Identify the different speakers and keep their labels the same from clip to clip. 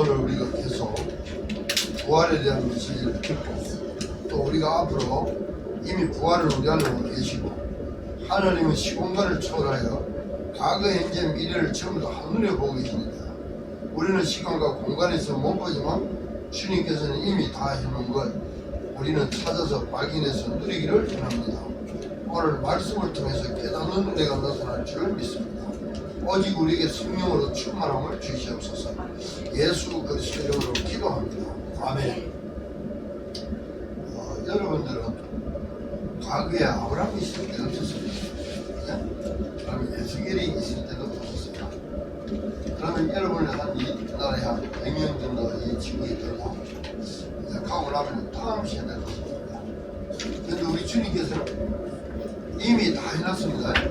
Speaker 1: 오늘 우리가 계속 부활에 대한 메시지를 듣고 또 우리가 앞으로 이미 부활은 우리 안에 계시고 하나님은 시공간을 초월하여 과거, 현재, 미래를 전부 다 한눈에 보고 계십니다. 우리는 시간과 공간에서 못 보지만 주님께서는 이미 다 해놓은 것 우리는 찾아서 발견해서 누리기를 원합니다. 오늘 말씀을 통해서 깨닫는 은혜가 나타날 줄 믿습니다. 오직 우리에게 성령으로 충만함을 주시옵소서. 예수 그리스도 이름으로 기도합니다. 아멘. 여러분들은 과거에 아브라함이 있을 때 없었습니다. 그러면 에스겔이 있을 때도 없었습니다. 그러면 여러분은 이 나라에 한 100년 정도 이 지구에 들어가 가고 나면 다음 세대가 없습니다. 그런데 우리 주님께서는 이미 다 해놨습니다. 다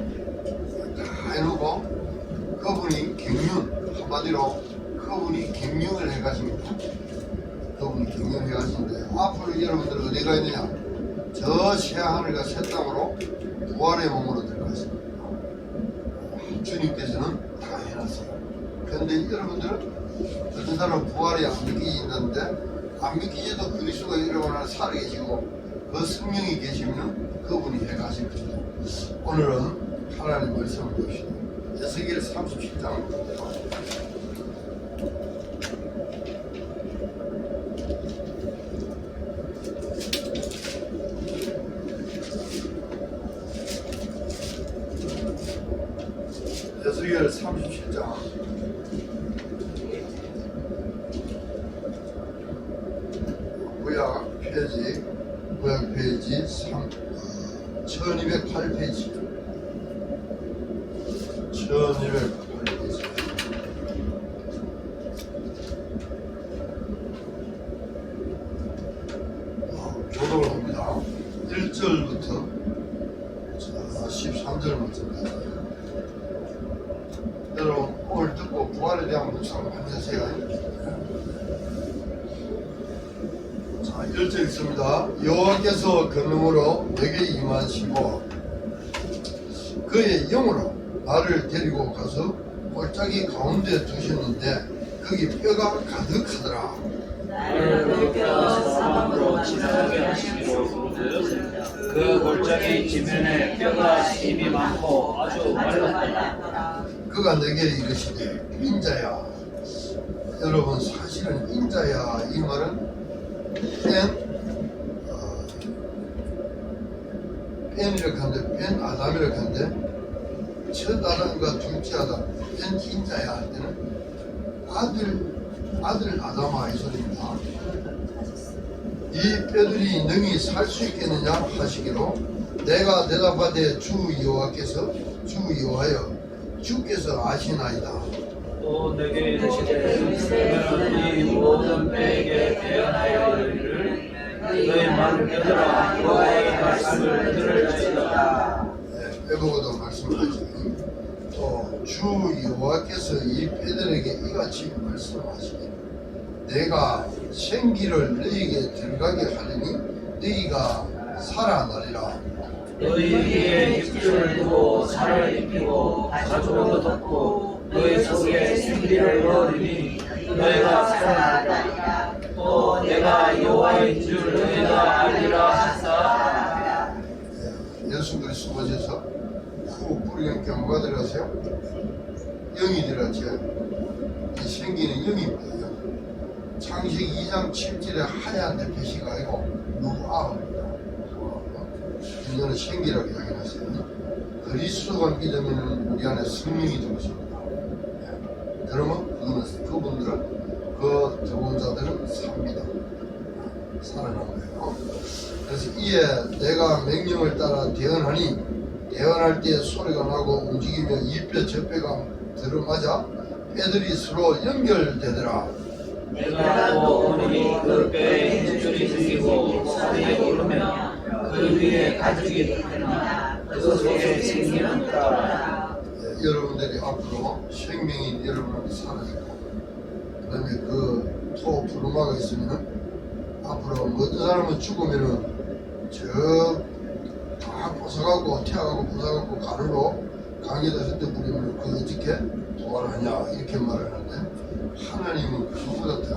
Speaker 1: 해놓고 그분이 경륜, 한마디로 그분이 경륜을 해가십니다. 그분이 경륜을 해가시는데 앞으로 여러분들은 어디 가야 되냐? 저 새하늘과 새 땅으로 부활의 몸으로 들어갔습니다. 주님께서는 다 해놨어요. 그런데 여러분들은 어떤 사람은 부활이 안 믿기는데 안 믿기지도 그리스도가 여러분을 살아계시고 그 성령이 계시면 그분이 해가실 것이다. 오늘은 하나님 말씀을 봅시다. 에스겔 37장을 봅니다. 에스겔 37장 구약 페이지 1208페이지 1208페이지 교독을 합니다. 1절부터 13절까지 여러분 오늘 듣고 부활에 대한 묵상을 하면서요. 자, 1절 있습니다. 여호와께서 권능으로 내게 임하시고 그의 영으로 나를 데리고 가서 골짜기 가운데 두셨는데 거기 뼈가 가득하더라.
Speaker 2: 나를 눕혀 사방으로 지나가게 하시기로 그 골짜기 지면에 뼈가 심이 많고 아주 말랐더라.
Speaker 1: 그가 내게 이르시되 인자야. 여러분 사실은 인자야 이 말은 뺀이라고 하는데 뺀 아담이라고 하는데 첫 아담과 둘째 아담 뺀 인자야 할 때는 아들 아담아 이 소리입니다. 이 뼈들이 능히 살 수 있겠느냐 하시기로 내가 대답하되 주 여호와께서 주 여호와여 주께서 아시나이다.
Speaker 2: 또 내게 이르시되 이 모든 뼈에게 태어나여 이르기를 너희 많은 뼈들아 여호와의 말씀을 들을지어다.
Speaker 1: 빼보고도 말씀하시니 또 주 여호와께서 이 뼈들에게 이같이 말씀하시니 내가 생기를 너희에게 들어가게 하리니 너희가 살아나리라.
Speaker 2: 너희 위에 입술을 두고 살을 입히고 가죽으로 덮고 너희 속에 생기를 넣으리니 너희가 살아나리라. 또 내가 여호와인 줄 너희가 알리라 하사.
Speaker 1: 예수 그리스도 오셔서 후 뿌리는 경우가 들어가세요. 영이 들어갔죠. 이 생기는 영입니다. 창세기 2장 7절에 하얀 표시가 아니고 누아입니다. 이거는 생기라고 이야기했어요. 그리스도가 믿으면 우리 안에 성령이 들어오십니다. 그러면 그분들은 그 들어온 자들은 삽니다. 살아난 거예요. 그래서 이에 내가 명령을 따라 대언하니 대언할 때 소리가 나고 움직이며 이 뼈 저 뼈가 들어맞아 뼈들이 서로 연결되더라.
Speaker 2: 내가 또 오니 그 뼈에 힘줄이 생기고 살이 오르며 그 위에 가죽이 덮이나 그 속에 생기는 따라.
Speaker 1: 여러분들이 앞으로 생명인 여러분을 살아있고 그 다음에 그 토 부르마가 있으면 앞으로 어떤 사람은 죽으면은 다 부숴갖고 태워갖고 부숴갖고 가루로 강에다 흩어버리면 그 어떻게 부활하냐 이렇게 말을 하는데 하나님은 그보다 더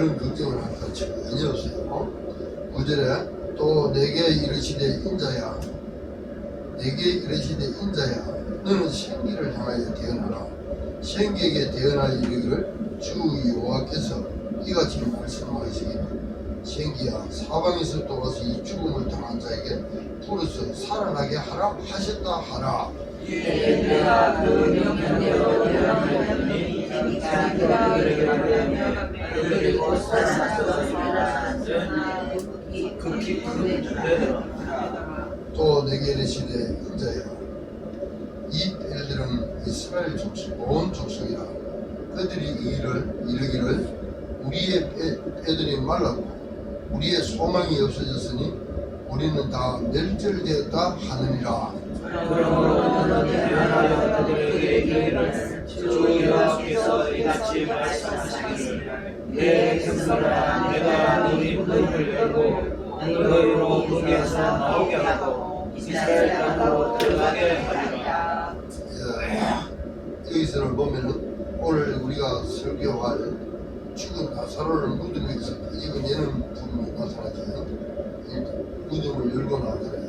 Speaker 1: 그런 걱정을 할 것 전혀 없어요. 9절에 또 내게 이르시되 인자야, 내게 이르시되 인자야, 너는 생기를 향하여 대언하라. 생기에게 대언하여 이르기를 주 여호와께서 이같이 말씀하시기를 생기야, 사방에서 돌아서 이 죽음을 당한 자에게 풀어서 살아나게 하라 하셨다 하라.
Speaker 2: 내가 그 명령대로 대언하였더니 자기가 그에게 말하며 그들이 곧 살아나서 살아나는 극히 큰 죄더라.
Speaker 1: 또 내게 이르시되 인자야, 이 벨들은 이스라엘 족속 온 족속이라. 그들이 이르기를 우리의 뼈들이 말랐고 우리의 소망이 없어졌으니 우리는 다 멸절되었다 하느니라.
Speaker 2: 그러므로 너는 대언하여 그들에게 이르기를 주 여호와께서 이같이 말씀하시기를 내 백성들아, 내가 너희 무덤을 열고 너희로 거기에서 나오게 하고 이스라엘 땅으로 들어가게 하리라.
Speaker 1: 여기서는 보면은 오늘 우리가 설교할 죽은 나사로를 무덤에서 이건 얘는 분명히 나타나잖아요. 무덤을 열고 나오잖아요.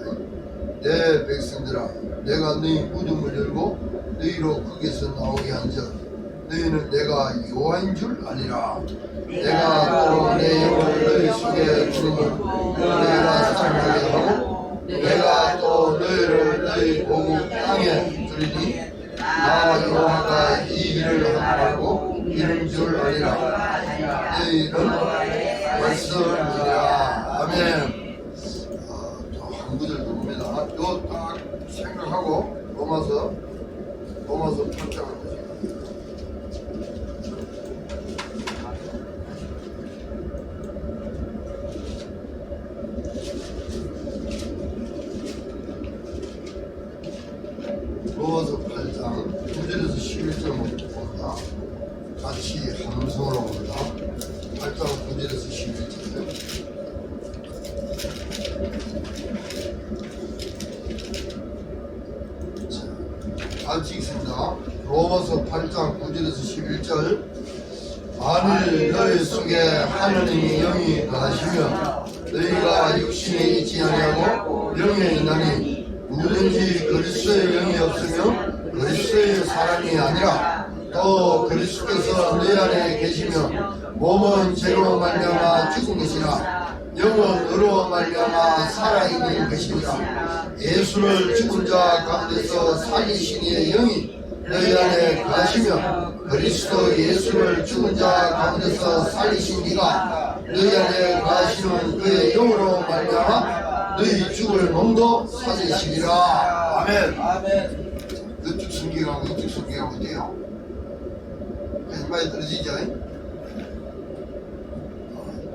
Speaker 1: 내 백성들아, 내가 너희 무덤을 열고 너희로 거기서 나오게 한즉 너희는 내가 여호와인 줄 아니라. 내가 또 내 영을 너희 속에 주는 너희가 살게 하고 내가 또 너희를 너희 고국 땅에 두리니 나 여호와가 이 일을 하고 이런 줄 아니라. 너희는 말씀이라. 아멘. 또 한 구절 더 봅니다. 이거 딱 생각하고 로마서 8장을 보세요. 로마서 8장 9절에서 11절 봅니다. 같이 함성으로 봅니다. 8장 9절에서 11절. 같이 읽습니다. 로마서 8장 9절에서 11절. 만일 너희 속에 하나님의 영이 거하시면 너희가 육신에 있지 아니하고 영에 있나니 누구든지 그리스도의 영이 없으면 그리스도의 사람이 아니라. 또 그리스도께서 너희 안에 계시면 몸은 죄로 말미암아 죽은 것이나 영은 의로 말미암아 살아있는 것입니다. 예수를 죽은 자 가운데서 살리신 이의 영이 너희 안에 거하시면 그리스도 예수를 죽은 자 가운데서 살리신 이가 너희 안에 거하시는 그의 영으로 말미암아 너희 죽을 몸도 살리시리라. 아멘.
Speaker 2: 아멘.
Speaker 1: 그쪽 성경하고 이쪽 성경하고 어때요? 많이 떨어지죠?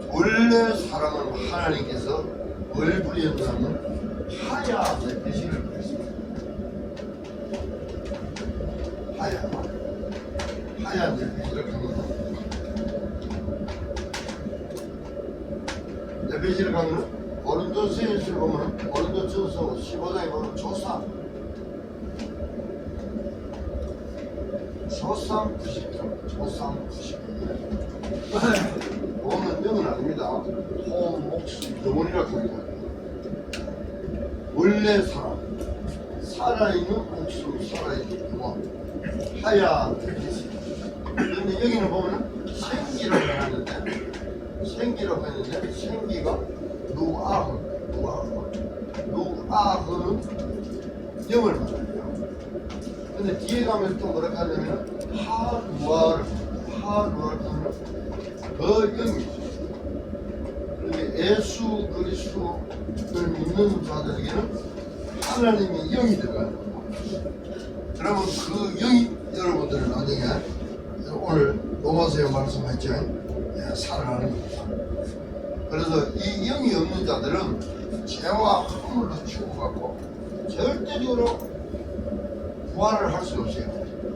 Speaker 1: 원래 사람은 하나님께서 뭘 부리셨냐면 하야 넷빛을 부렸습니다. 하야 넷빛 이렇게 하면 넷빛을 가면 고린도서에서 보면 고린도전서 15장에 보면 조상 90점 보면 영은 아닙니다. 혼, 목숨, 영혼이라고 합니다. 원래 사람, 살아있는 목숨, 살아있는 영혼, 하얀 빛이. 그런데 여기는 보면 생기라고 하는데, 생기가 누아흐는 영을 말해요. 근데 뒤에 가면 또 뭐라고 하냐면 하누아를 하면 그 영이죠. 그러니까 예수 그리스도를 믿는 자들에게는 하나님의 영이 들어가는 거예요. 그러면 그 영이 여러분들은 나중에 오늘 로마서에 말씀했죠. 살아나는 겁니다. 그래서 이 영이 없는 자들은 죄와 허물로 죽어갖고 절대적으로 부활을 할 수 없어요.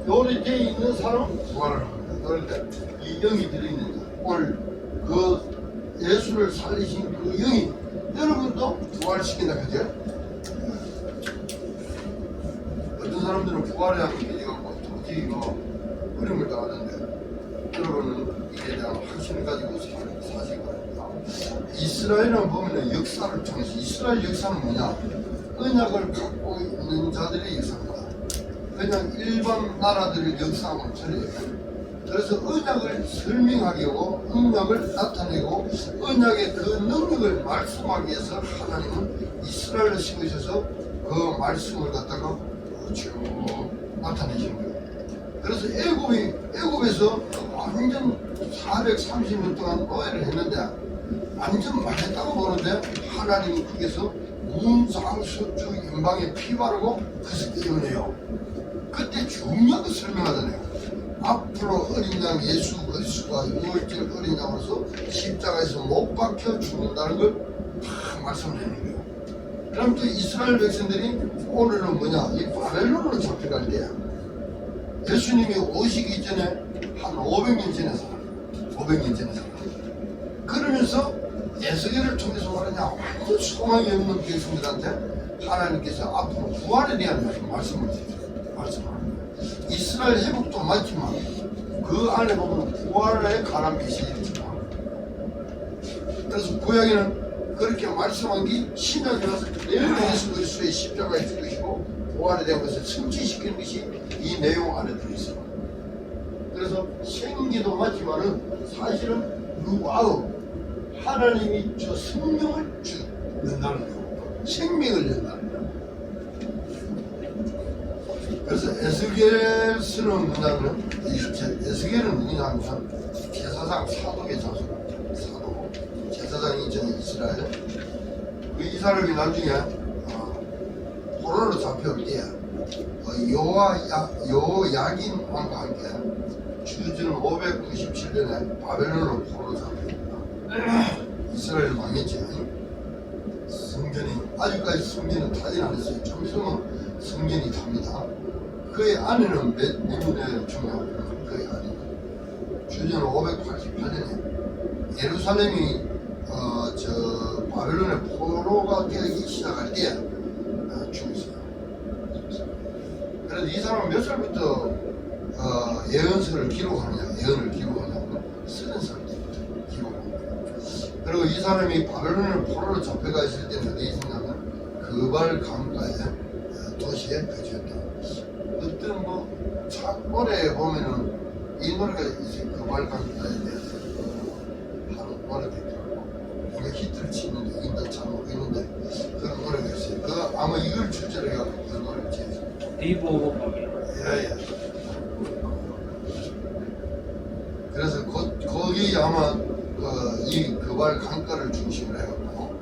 Speaker 1: 요리 되어 있는 사람은 부활을 합니다. 그런데 이 영이 들어있는 자, 오늘 그 예수를 살리신 그 영이 여러분도 부활시킨다, 그죠? 어떤 사람들은 부활에 하면 깨져갖고 도저히 어려움을 당하는데 여러분은 이게 대한 확신을 가지고 사실 거예요. 이스라엘은 보면 역사를 통해서 이스라엘 역사는 뭐냐? 언약을 갖고 있는 자들의 역사입니다. 그냥 일반 나라들의 역사하고는 틀려요. 그래서 언약을 설명하게 하고 언약을 나타내고 언약의 그 능력을 말씀하기 위해서 하나님은 이스라엘을 세우셔서 그 말씀을 갖다가 쭉 나타내시는 거예요. 그래서 애굽에서 완전 430년 동안 노예를 했는데 완전 망했다고 보는데 하나님은 거기서 문상수주 연방에 피 바르고 그것을 깨어내요. 그때 중요한 거 설명하잖아요. 앞으로 어린 양 예수 그리스도가 유월절 어린 양으로서 십자가에서 못 박혀 죽는다는 걸 다 말씀을 해놓은 거예요. 그럼 또 이스라엘 백성들이 오늘은 뭐냐? 이 바벨론으로 잡혀갈 때야. 예수님이 오시기 전에 한 500년 전에 살아요. 500년 전에 살아요. 그러면서 에스겔을 통해서 말하냐 완전 소망이 없는 백성들한테 하나님께서 앞으로 부활에 대한 말씀을 드려요. 말씀을 이스라엘 회복도 맞지만 그 안에 보면 부활에 관한 메시지가 있습니다. 그래서 구약에는 그렇게 말씀한 게 신약에 와서 내용 예수 그리스도의 십자가에 죽으시고 부활에 대한 것을 성취시키는 것이 이 내용 안에 들어있어요. 그래서 생기도 맞지만은 사실은 누아우 하나님이 저 생명을 연다는 거예요. 생명을 연다는 거예요. 그래서 에스겔 쓰는 문장은 에스겔은 뭐냐면 제사장 사독의 자손 사독 제사장이 저 이스라엘 이 사람이 나중에 포로로 잡혀올 때 여호야긴 왕과 함께 주전 597년에 바벨론으로 포로로 잡혀옵니다. 이스라엘 망했지. 성전이 아직까지 성전은 타진 않았어요. 좀 있으면 성전이 탑니다. 그의 안에는 몇 년에 중요하고 그의 안에는 주전 588년에 예루살렘이 저 바벨론의 포로가 되기 시작할 때 죽었어요. 그래서 이 사람은 몇 살부터 예언서를 기록하느냐, 예언을 기록하냐면 30살 때부터 기록합니다. 그리고 이 사람이 바벨론의 포로로 잡혀가 있을 때는 어디에 있었냐면 그발 강가에 도시에 거주했다. 어떤 뭐 노래에 보면은 이 노래가 있어요. 그발 강가에 대해서 하는 노래가 있더라고. 이게 히트를 치는데 인도 잘 모르겠는데 그런 노래가 있어요. 그 아마 이걸 주제로 해가지고 그 노래를 지었어요.
Speaker 2: 디브 오브 바벨.
Speaker 1: 예. 그래서 거기 아마 이 그발 강가를 중심으로 해갖고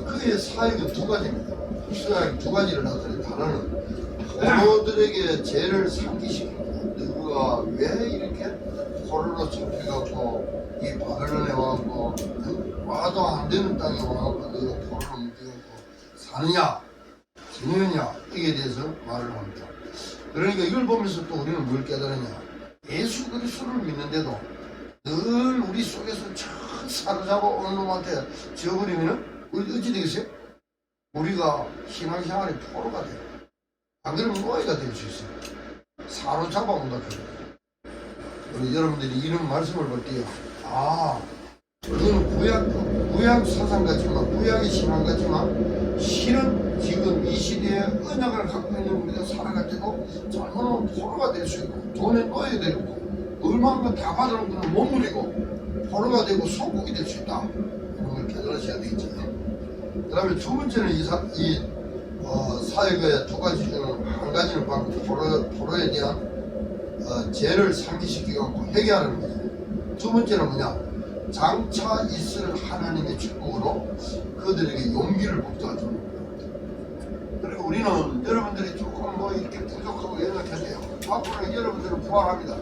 Speaker 1: 그의 사역은 두 가지입니다. 사역 두 가지를 나타내. 하나는 포로들에게 죄를 상기시킵니다. 누가 왜 이렇게 포로로 잡혀갖고 이 바벨론에 와갖고 와도 안 되는 땅에 와갖고 너가 포로로 묶여갖고 사느냐 지내느냐 이에 대해서 말을 합니다. 그러니까 이걸 보면서 또 우리는 뭘 깨달았냐? 예수 그리스도를 믿는데도 늘 우리 속에서 참 사로잡아 오는 놈한테 지어버리면은 우리 어찌 되겠어요? 우리가 신앙생활의 포로가 돼요. 안 그러면 노예가 될 수 있어요. 사로잡아 온다 그래요. 우리 여러분들이 이런 말씀을 볼 때요. 그거는 구약 사상 같지만 구약의 신앙 같지만 실은 지금 이 시대에 언약을 갖고 있는 우리가 살아갈 때도 잘못하면 포로가 될 수 있고 돈에 노예가 되고 얼마나 다 받아놓은 거는 못 누리고 포로가 되고 소국이 될 수 있다. 이런 걸 깨달으셔야 되겠죠. 그 다음에 두 번째는 사역의 두 가지 중에 한 가지는 바로 포로에 대한 죄를 상기시키고 회개하는 거예요. 두 번째는 뭐냐? 장차 있을 하나님의 축복으로 그들에게 용기를 북돋아주는 거예요. 그리고 우리는 여러분들이 조금 뭐 이렇게 부족하고 연약한데요. 앞으로 여러분들은 부활합니다.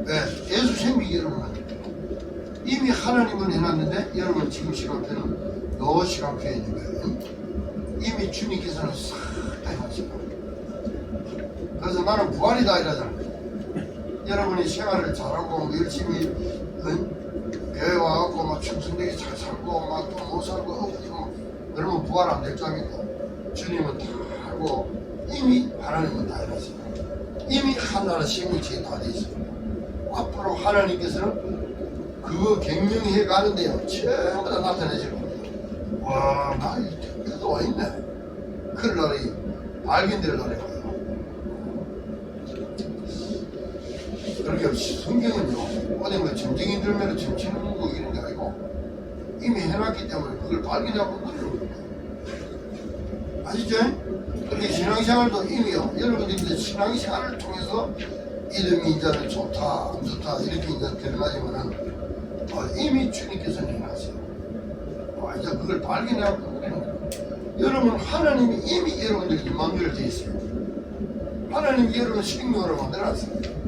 Speaker 1: 네, 예수 생명이 여러분한테 이미 하나님은 해놨는데 여러분 지금 시간표는 너 시간표에 있는 거예요. 이미 주님께서는 싹 다 해놨습니다. 그래서 나는 부활이다 이러잖아요. 여러분이 생활을 잘하고 열심히 교회 와갖고 막 충성되게 잘 살고 막 또 못 살고 엎어지고 그러면 부활 안 될 줄 압니까? 주님은 다 알고 이미 하나님은 다 해놨습니다. 이미 하나라 생명체가 다 돼 있어요. 앞으로 하나님께서는 그거 갱령해 가는데요. 전부 다 나타내실 겁니다. 와, 나 이때도 와 있네. 그럴 날이 발견될 날이에요. 그렇게 성경은요, 어디 뭐 점쟁이 들면 점치는 거 이런 게 아니고 이미 해놨기 때문에 그걸 발견하고 누리는 겁니다. 아시죠? 그렇게 신앙생활도 이미요. 여러분들이 신앙생활을 통해서 이름이 이제는 좋다, 안 좋다 이렇게 이제 드러나지만은 이미 주님께서는 해놨어요. 이제 그걸 발견하고 누리는 겁니다. 여러분 하나님이 이미 여러분들에게 만들어져 있어요. 하나님이 여러분 생명으로 만들어놨어요.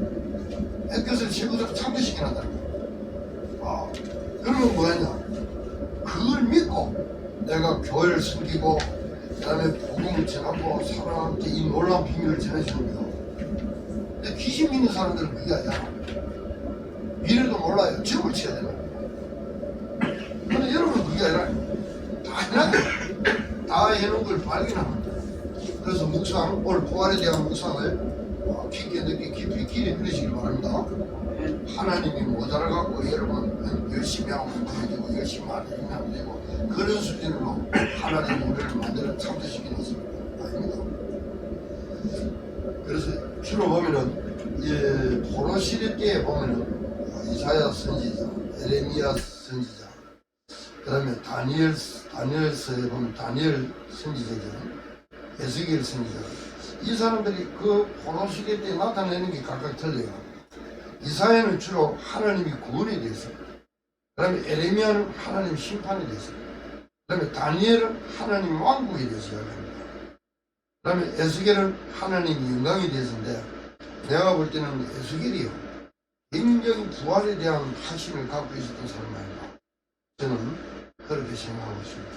Speaker 1: 그것을 최고로 참여시켜놨다는 거예요. 그러면 뭐냐? 그걸 믿고 내가 교회를 섬기고 그 다음에 복음을 전하고 사람한테 이 놀라운 비밀을 전해주는 거예요. 근데 귀신 믿는 사람들은 그게 아니야. 미래도 몰라요. 점을 쳐야 되는 거예요. 근데 여러분 그게 아니라 다 해놨어요. 다 해놓은 걸 발견하는 거예요. 그래서 묵상, 오늘 부활에 대한 묵상을 깊게 느끼 깊이 길에 그리시길 바랍니다. 하나님이 모자라갖고 여러분 열심히 하고 그러고 열심히 하면 되고 그런 수준으로 하나님 우리를 만들어 참되시긴 했습니다. 아닙니다. 그래서 주로 보면은 포로 시대 때에 보면은 이사야 선지자, 에레미야 선지자, 그 다음에 다니엘서에 보면 다니엘 선지자죠. 에스겔 선지자. 이 사람들이 그 포로 시대 때 나타내는 게 각각 틀려요. 이사야는 주로 하나님이 구원에 대해서, 그 다음에 에레미야는 하나님 심판에 대해서, 그 다음에 다니엘은 하나님 왕국에 대해서 이야기합니다. 그 다음에 에스겔은 하나님 영광에 대해서인데, 내가 볼 때는 에스겔이요, 굉장히 부활에 대한 확신을 갖고 있었던 사람 아닌가. 저는 그렇게 생각하고 있습니다.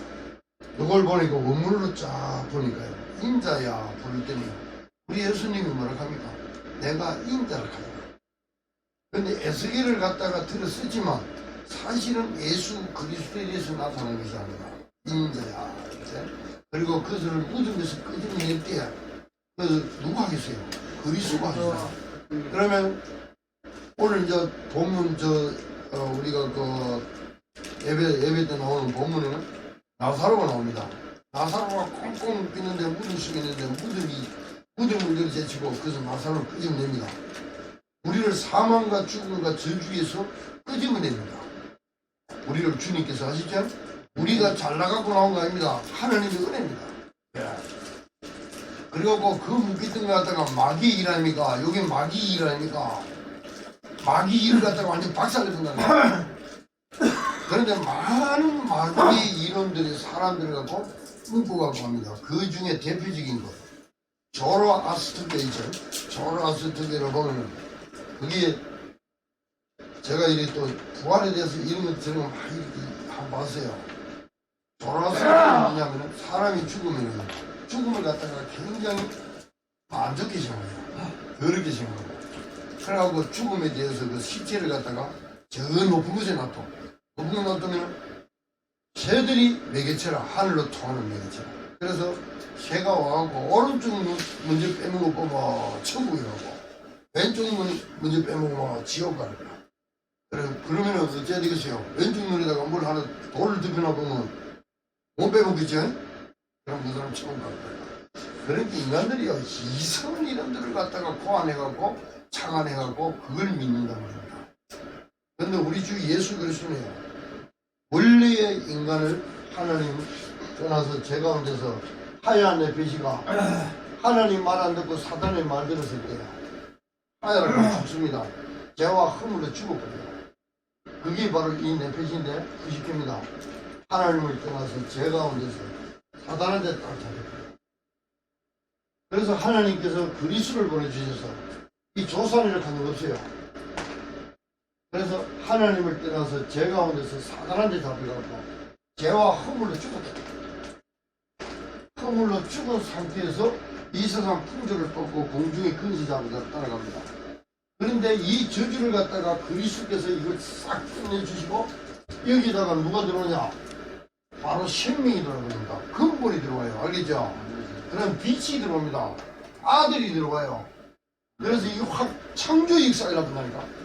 Speaker 1: 이걸 보니까 원문으로 쫙 보니까요, 인자야 부를 때는 우리 예수님이 뭐라 합니까? 내가 인자를 합니다. 근데 에스겔을 갖다가 들어 쓰지만 사실은 예수 그리스도에 대해서 나타나는 것이 아니라 인자야. 이렇게. 그리고 그것을 무덤에서 끄집어낼 때 그래서 누가 하겠어요? 그리스도가 하시잖아. 그러면 오늘 이제 본문 우리가 그 예배 때 나오는 본문에는 나사로가 나옵니다. 나사로가 꽁꽁 뛰는데 무덤 속에 있는데 무덤을 내리제치고 그래서 나사로를 끄집어냅니다. 우리를 사망과 죽음과 저주에서 끄집어냅니다. 우리를 주님께서 하시죠? 우리가 잘나가고 나온 거 아닙니다. 하나님의 은혜입니다. 예. 그리고 그 묶였던 거 갖다가 마귀의 일 아닙니까? 여기 마귀의 일 아닙니까? 마귀의 일을 갖다가 완전 박살내준다는 거예요. 그런데 많은 마귀의 이론들이 사람들을 갖고 묶어갖고 합니다. 그 중에 대표적인 것 조로아스터계이죠. 조로아스터계를 보면은 그게 제가 이렇게 또 부활에 대해서 이런 것 들으면 많이 한번 봤어요. 조로아스터계는 뭐냐면은 사람이 죽으면은 죽음을 갖다가 굉장히 안 좋게 생각해요. 더럽게 생각해요. 그래갖고 죽음에 대해서 그 시체를 갖다가 저 높은 곳에 놔둬. 높은 곳에 놔두면 새들이 매개체라 하늘로 통하는 매개체라. 그래서 새가 와갖고 오른쪽 눈 먼저 빼먹고 뽑아 천국에 가고 왼쪽 눈 먼저 빼먹으면 지옥 가는 거야. 그러면 어째야 되겠어요? 왼쪽 눈에다가 뭘 하나 돌을 덮여놔 보면 못 빼먹겠지? 그럼 그 사람 천국 갈 거야. 그러니까 인간들이요 이상한 이름들을 갖다가 고안해갖고 창안해갖고 그걸 믿는단 말입니다. 그런데 우리 주 예수 그리스도는요 원래의 인간을 하나님 떠나서 제 가운데서 하얀 네페시가 하나님 말 안 듣고 사단의 말 들었을 때 하야라고 죽습니다. 죄와 허물로 죽어버려요. 그게 바로 이 네페시인데 90회입니다. 하나님을 떠나서 제 가운데서 사단한테 딱 잡혀버려요. 그래서 하나님께서 그리스도를 보내주셔서 이 조산이라고 하는 거 없어요. 그래서 하나님을 떠나서 제 가운데서 사단한테 잡혀갖고 죄와 허물로 죽었다. 허물로 죽은 상태에서 이 세상 풍조를 뽑고 공중의 근시자로 따라갑니다. 그런데 이 저주를 갖다가 그리스도께서 이걸 싹 끝내주시고 여기다가 누가 들어오냐? 바로 생명이 들어옵니다. 근본이 들어와요. 알겠죠? 그럼 빛이 들어옵니다. 아들이 들어와요. 그래서 이 확 창조의 역사가 일어난다니까.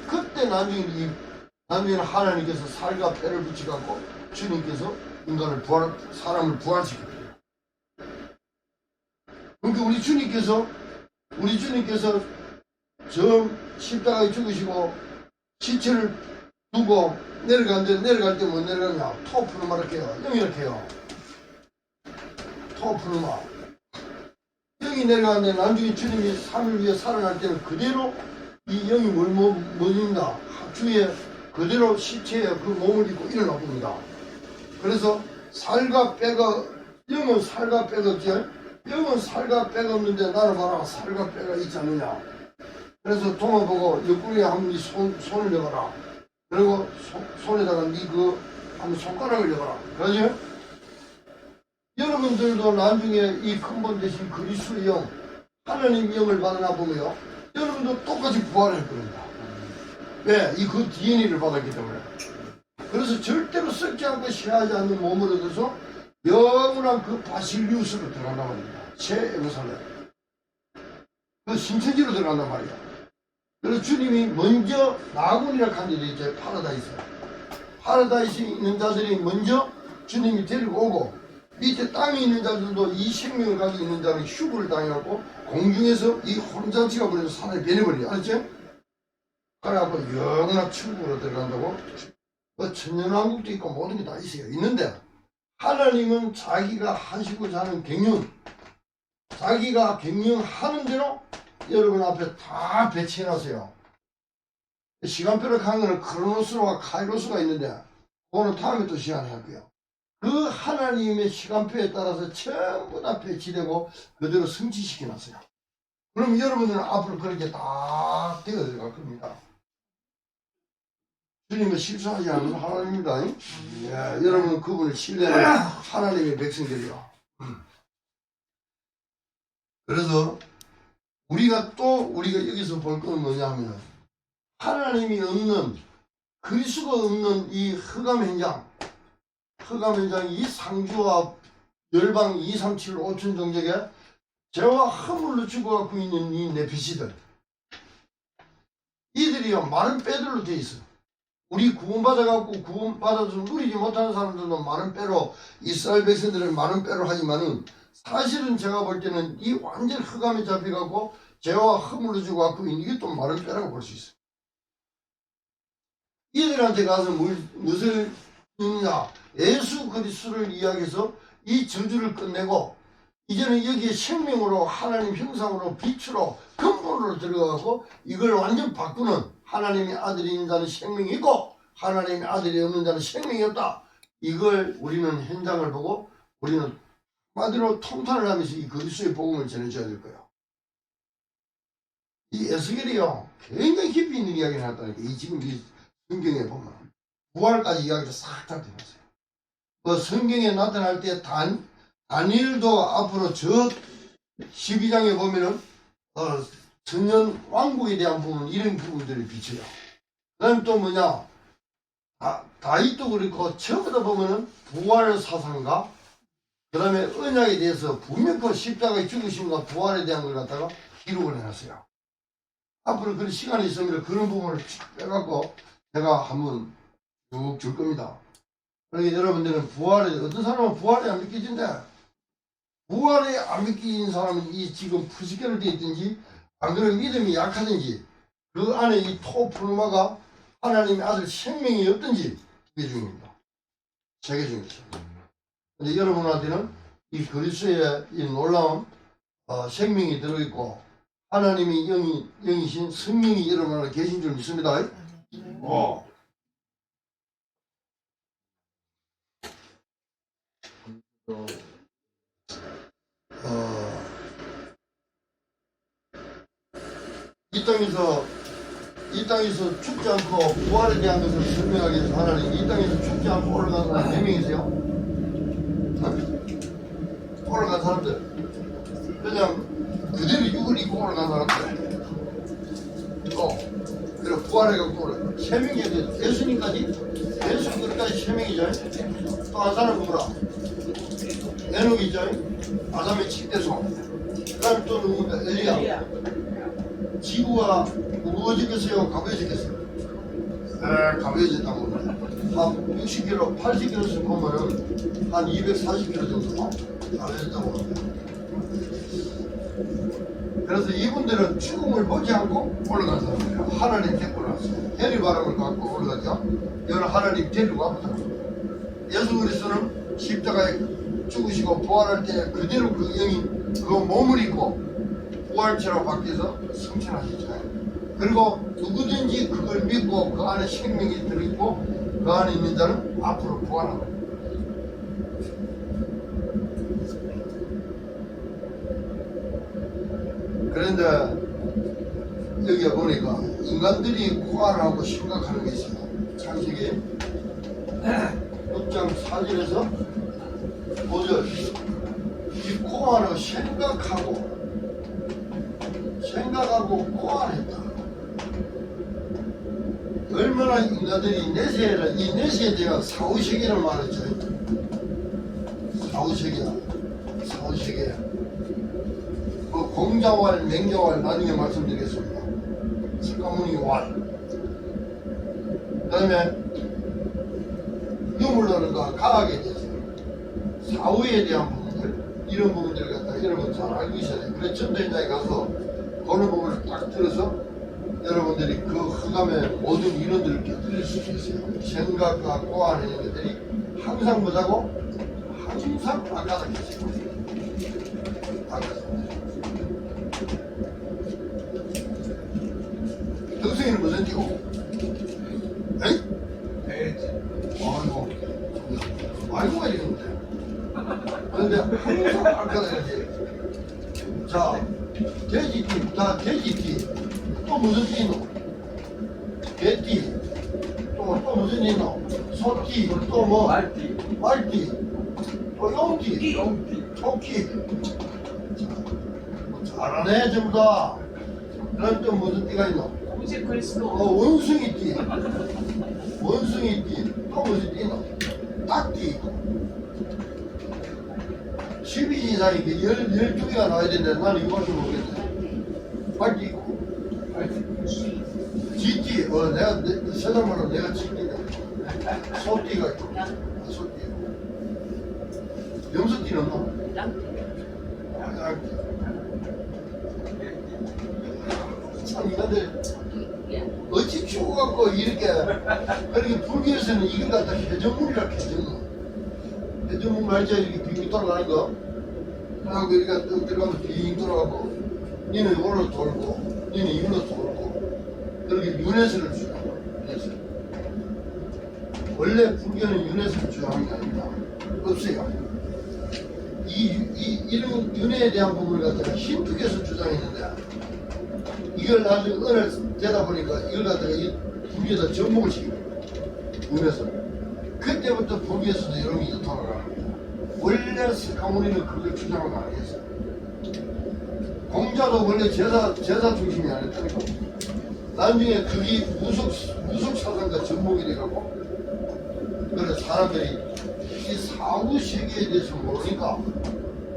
Speaker 1: 그때 나중에는 하나님께서 살과 뼈를 붙여갖고 주님께서 사람을 부활시켰어요. 그러니까 우리 주님께서 저 십자가에 죽으시고 시체를 두고 내려갈 때 뭐 내려가냐? 토프누마 이렇게 해요. 영이 이렇게 해요. 토프누마. 영이 내려가는데 나중에 주님이 3일 위에 살아날 때는 그대로 이 영이 뭘 입나? 주위에 그대로 시체에 그 몸을 입고 일어나 봅니다. 그래서 살과 뼈가, 영은 살과 뼈가 없지? 영은 살과 뼈가 없는데 나를 봐라. 살과 뼈가 있지 않느냐? 그래서 동화 보고 옆구리에 한번 손을 넣어라. 그리고 손에다가 한번 손가락을 넣어라. 그러지? 여러분들도 나중에 이 근본 대신 그리스도의 영, 하나님 영을 받아나 보면요, 여러분도 똑같이 부활할 겁니다. 왜? 그 DNA를 받았기 때문에. 그래서 절대로 썩지 않고 시하지 않는 몸을 얻어서 영원한 그 바실리우스로 들어간단 말입니다. 새 에루살렘. 그 신천지로 들어간단 말이야. 그래서 주님이 먼저 나군이라 한 데도 있죠. 파라다이스. 파라다이스에 있는 자들이 먼저 주님이 데리고 오고, 밑에 땅에 있는 자들도 이 생명을 가지고 있는 자는 휴부를 당해갖고 공중에서 이 혼잔치가 버려서 산에 변해버려. 알았지? 그래갖고 영원한 천국으로 들어간다고. 뭐 천년왕국도 있고 모든 게 다 있어요. 있는데 하나님은 자기가 하시고자 하는 경륜, 자기가 경륜하는 대로 여러분 앞에 다 배치해놨어요. 시간표를 가는 거는 크로노스와 카이로스가 있는데 그거는 다음에 또 시간에 할게요. 그 하나님의 시간표에 따라서 전부 다 배치되고 그대로 성취시켜놨어요. 그럼 여러분들은 앞으로 그렇게 딱 되어 들어갈 겁니다. 주님은 실수하지 않는 하나님입니다. 예, 여러분은 그분을 신뢰하는 하나님의 백성들이요. 그래서 우리가 여기서 볼 건 뭐냐면 하나님이 없는, 그리스도가 없는 이 흑암 현장, 이 상주와 열방 237 5천 정적에 죄와 허물로 죽어갖고 있는 이 네피시들, 이들이요 마른 뼈들로 돼 있어. 우리 구원받아서 누리지 못하는 사람들도 마른 뼈로, 이스라엘 백성들은 마른 뼈로 하지만은 사실은 제가 볼 때는 이 완전 흑암에 잡혀갖고 죄와 허물로 죽어갖고 이게 또 마른 뼈라고 볼 수 있어요. 이들한테 가서 무엇을 읽느냐? 예수 그리스도를 이야기해서 이 저주를 끝내고 이제는 여기에 생명으로, 하나님 형상으로, 빛으로, 근본으로 들어가고 이걸 완전 바꾸는, 하나님의 아들이 있는 자는 생명이 있고 하나님의 아들이 없는 자는 생명이 없다. 이걸 우리는 현장을 보고 우리는 한마디로 통탄을 하면서 이 그리스도의 복음을 전해줘야 될 거예요. 이 에스겔이요 굉장히 깊이 있는 이야기를 했다니까. 지금 이 성경에 보면 부활까지 이야기를 싹 다 들었어요. 그 성경에 나타날 때 다니엘도 앞으로 저 12장에 보면은 천년 왕국에 대한 부분, 이런 부분들이 비쳐요. 그 다음에 또 뭐냐, 다윗도 그렇고 전부 다 보면은 부활 사상과 그 다음에 언약에 대해서 분명히 십자가의 죽으심과 부활에 대한 걸 갖다가 기록을 해놨어요. 앞으로 그런 시간이 있으면 그런 부분을 쭉 빼갖고 제가 한번 쭉 줄 겁니다. 그러니까 여러분들은 어떤 사람은 부활에 안 믿기진데, 부활에 안 믿기는 사람은 이 지금 푸시결을 되어 있든지 안 그러면 믿음이 약하든지 그 안에 이 토프누마가 하나님의 아들 생명이 없든지 그게 중요합니다. 세 개 중요해요. 근데 여러분한테는 이 그리스도의 이 놀라운 생명이 들어있고 하나님의 영이신 성령이 여러분 안에 계신 줄 믿습니다. 이 땅에서 죽지 않고 부활에 대한 것을 설명하기 위해서 하나님 이 땅에서 죽지 않고 올라간 사람 몇 명이세요? 올라간 사람들, 그냥 그대로 육을 입고 올라간 사람들, 그리고 부활해갖고 올라간 3명이에요. 예수님까지 그것까지 3명이죠. 또 한 사람은 뭐라? 에녹이죠. 아담의 7대손. 그다음 또 누군가 엘리야. 지구가 무거워지겠어요? 가벼워지겠어요? 가벼워졌다고 합니다. 한 60kg, 80kg씩 보면은 한 240kg 정도 가벼워졌다고 합니다. 그래서 이분들은 죽음을 보지 않고 올라간 사람이에요. 하나님 데리고 나왔어요. 해리 바람을 갖고 올라가죠. 이거는 하나님 데리고 왔다. 예수 그리스도는 십자가에 죽으시고 부활할 때 그대로 그 영이 그 몸을 입고 부활체로 바뀌어서 승천하시죠. 그리고 누구든지 그걸 믿고 그 안에 생명이 들어있고 그 안에 있는 자는 앞으로 부활합니다. 그런데 여기 보니까 인간들이 코안하고 심각한 게 있어요. 창세기 6장 4절에서 5절 이 코안을 생각하고 코안했다. 얼마나 인간들이 내세를 이 내세에 대한 사후세계를 말했죠. 사후세계야. 그 공자왈, 맹자왈 나중에 말씀드리겠습니다. 석가모니 왈. 그 다음에 유물론과 과학에 대해서 사후에 대한 부분들 이런 부분들 갖다 여러분 잘 알고 있어야 돼요. 그래서 전도현장에 가서 그런 부분을 딱 들어서 여러분들이 그 흑암의 모든 이론들을 들을 수 있어요. 생각과 고안에 있는 것들이 항상 뭐라고? 항상 아까닥했어요. 등승이는 무슨 띠고? 에이? 아이고가 이랬는데. 그런데 항상 아까닥했지. 자, 돼지띠, 돼지띠. 또 무슨 띠노? 개띠. 또 무슨 띠노? 소띠. 또 뭐? 말띠. 또 용띠. 토끼. 잘하네 전부 다. 그럼 또 무슨 띠가 있노? 원숭이띠. 원숭이띠. 또 무슨 띠노? 닭띠. 12지 이상이 12개가 나와야 되는데 나는 이거밖에 모르겠네. 말띠 있고. 쥐띠. 내가 세상말로 내가 쥐띠네. 소띠가 있고. 소띠. 염소띠는 없나? 참 이런데 어찌 죽어갖고 이렇게 그렇게 불교에서는 이걸 갖다 해전문이라 해전문 알죠? 이렇게 빙 돌아가는 거 하고 이렇게 또 들어가면 빙 돌아가고 니는 이걸로 돌고 니는 이걸로 돌고 그렇게 윤회설을 주장하고 원래 불교는 윤회설을 주장하는 게 아닙니다. 없어요. 이런 윤회에 대한 부분을 갖다가 힌두교에서 주장했는데 이걸 나중에 은을 되다 보니까 이걸 갖다가 이 불교에다 접목을 시킵니다. 윤회서. 그때부터 불교에서도 이런 게 돌아가는 겁니다. 원래 석가모니는 그걸 주장을 안 했어요. 공자도 원래 제사 중심이 아니었다니까. 나중에 그게 무속 사상과 접목이 돼갖고 그래서 사람들이 이 사후 세계에 대해서 모르니까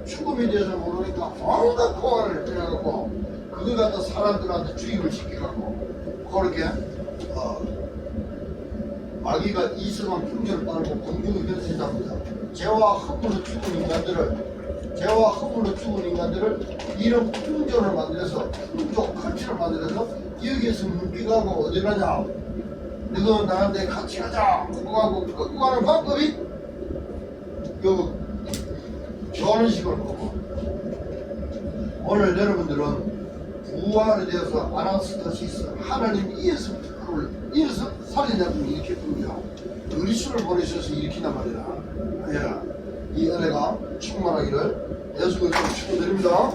Speaker 1: 죽음에 대해서 모르니까 온갖 고안을 해갖고 그걸 갖다 사람들한테 주입을 시켜갖고 그렇게 마귀가 이성한 풍조를 따르고 공중을 변신합니다. 죄와 흠으로 죽은 인간들을 이런 풍조를 만들어서 풍조 컨치를 만들어서 여기에서 묶이가고 어디 가냐? 너도 나한테 같이 가자. 끌고 가는 방법이 좋아하는 식으로 보고 오늘 여러분들은 부활에 대해서 아나스타시스 하나님 이어서 살리는 분이 이렇게 듭니다. 그리스도를 보내셔서 일으킨단 말이야. 이 은혜가 충만하기를 예수 그리스도로 축원드립니다.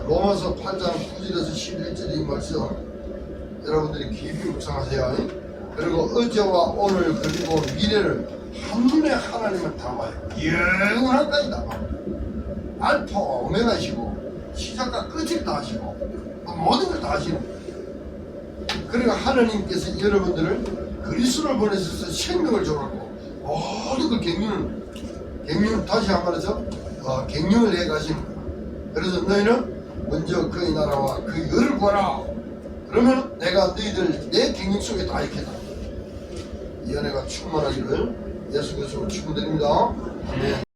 Speaker 1: 로마서 8장 9절에서 11절의 이 말씀 여러분들이 깊이 묵상하세요. 그리고 어제와 오늘 그리고 미래를 한눈에 하나님을 담아요. 영원한까지 담아요. 알파 오메가시고 시작과 끝을 다 하시고 모든 걸 다 하시는 거예요. 그러니까 하나님께서 여러분들을 그리스도를 보내셔서 생명을 줘갖고 모든 그 갱년을 다시 한 말해서 갱년을 해 가시는 거예요. 그래서 너희는 먼저 그의 나라와 그 의를 구하라. 그러면 내가 너희들 내 경영 속에 다 있겠다. 이 은혜가 충만하기를 예수 그리스도로 축원드립니다. 아멘.